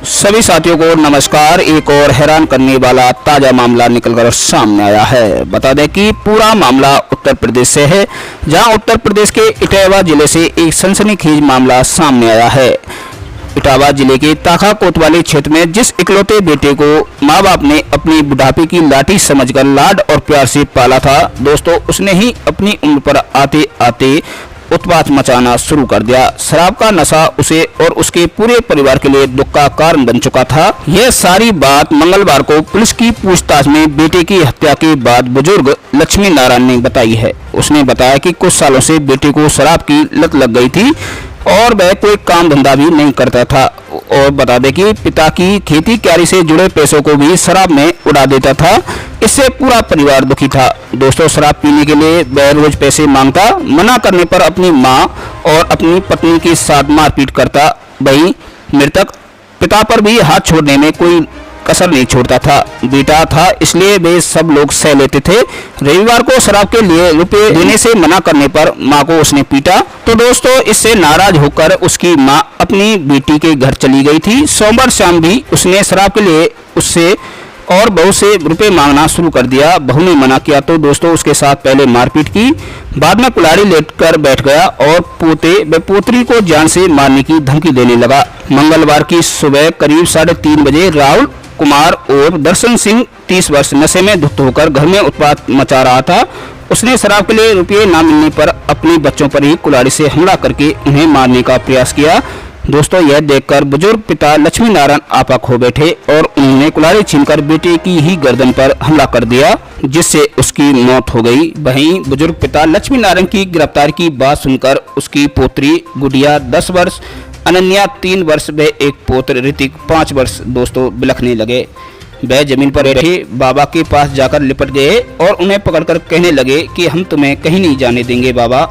सभी साथियों को नमस्कार। एक और हैरान करने वाला ताजा मामला निकलकर सामने आया है। बता दें कि पूरा मामला उत्तर प्रदेश से है, जहां उत्तर प्रदेश के इटावा जिले से एक सनसनीखेज मामला सामने आया है। इटावा जिले के ताखा कोतवाली क्षेत्र में जिस इकलौते बेटे को माँ बाप ने अपनी बुढ़ापे की लाठी समझकर लाड और प्यार से पाला था, दोस्तों उसने ही अपनी उम्र पर आते आते उत्पात मचाना शुरू कर दिया। शराब का नशा उसे और उसके पूरे परिवार के लिए दुख का कारण बन चुका था। यह सारी बात मंगलवार को पुलिस की पूछताछ में बेटे की हत्या के बाद बुजुर्ग लक्ष्मी नारायण ने बताई है। उसने बताया कि कुछ सालों से बेटे को शराब की लत लग गई थी और वह कोई काम धंधा भी नहीं करता था। और बता दें कि पिता की खेती क्यारी से जुड़े पैसों को भी शराब में उड़ा देता था। इससे पूरा परिवार दुखी था। दोस्तों शराब पीने के लिए वह रोज पैसे मांगता, मना करने पर अपनी मां और अपनी पत्नी के साथ मारपीट करता। वहीं मृतक पिता पर भी हाथ छोड़ने में कोई कसर नहीं छोड़ता था। बेटा था इसलिए वे सब लोग सह लेते थे। रविवार को शराब के लिए रुपए देने से मना करने पर मां को उसने पीटा। तो दोस्तों इससे नाराज होकर उसकी मां अपनी बेटी के घर चली गई थी। सोमवार शाम भी उसने शराब के लिए उससे और बहू से रुपए मांगना शुरू कर दिया। बहू ने मना किया तो दोस्तों उसके साथ पहले मारपीट की, बाद में कुल्हाड़ी लेकर बैठ गया और पोते व पोतरी को जान से मारने की धमकी देने लगा। मंगलवार की सुबह करीब 3:30 बजे राहुल कुमार और दर्शन सिंह 30 वर्ष नशे में धुत होकर घर में उत्पात मचा रहा था। उसने शराब के लिए रुपये न मिलने पर अपने बच्चों पर ही कुल्हाड़ी से हमला करके उन्हें मारने का प्रयास किया। दोस्तों यह देखकर बुजुर्ग पिता लक्ष्मी नारायण आपा हो बैठे और उन्होंने कुल्हाड़ी छीनकर बेटे की ही गर्दन पर हमला कर दिया, जिससे उसकी मौत हो गई। वहीं बुजुर्ग पिता लक्ष्मी नारायण की गिरफ्तारी की बात सुनकर उसकी पोत्री गुड़िया 10 वर्ष, अनन्या 3 वर्ष व एक पोत्र ऋतिक 5 वर्ष दोस्तों बिलखने लगे। वह जमीन पर बैठे बाबा के पास जाकर लिपट गए और उन्हें पकड़कर कहने लगे कि हम तुम्हें कहीं नहीं जाने देंगे बाबा।